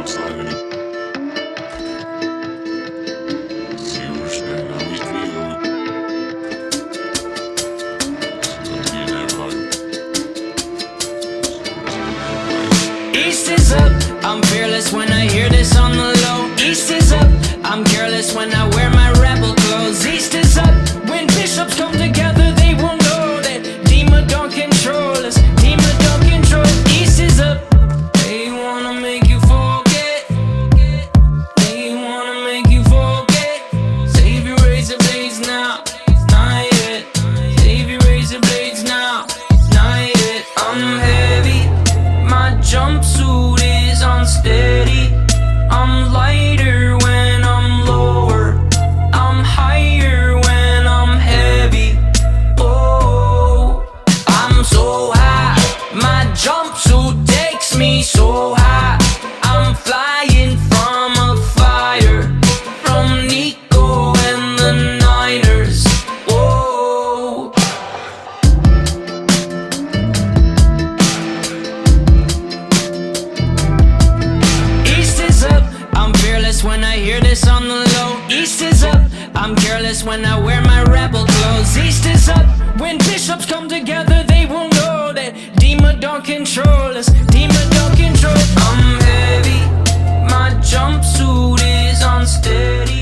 outside and see what's there. Now we feel in that vibe. East is up, I'm fearless when I hear this on the low. East is up, I'm careless when I wear my rebel clothes. East is up, when bishops come together they will know that Dima don't control us, Dima don't control. East is up, they wanna make you forget, they wanna make you forget. Save your razor blades now, not yet. Save your razor blades now, not yet. I'm heavy, my jumpsuit is unsteady. I'm lighter when I'm lower, I'm higher when I'm heavy. Oh, I'm so high, my jumpsuit takes me so high. I'm flying from a fire, from Nico and the Niners. Oh, East is up, I'm fearless when I hear this on the low. East is up, I'm careless when I wear my rebel clothes. East is up, when bishops come together they will know that Dima don't control us, Dima don't control. I'm heavy, my jumpsuit is unsteady.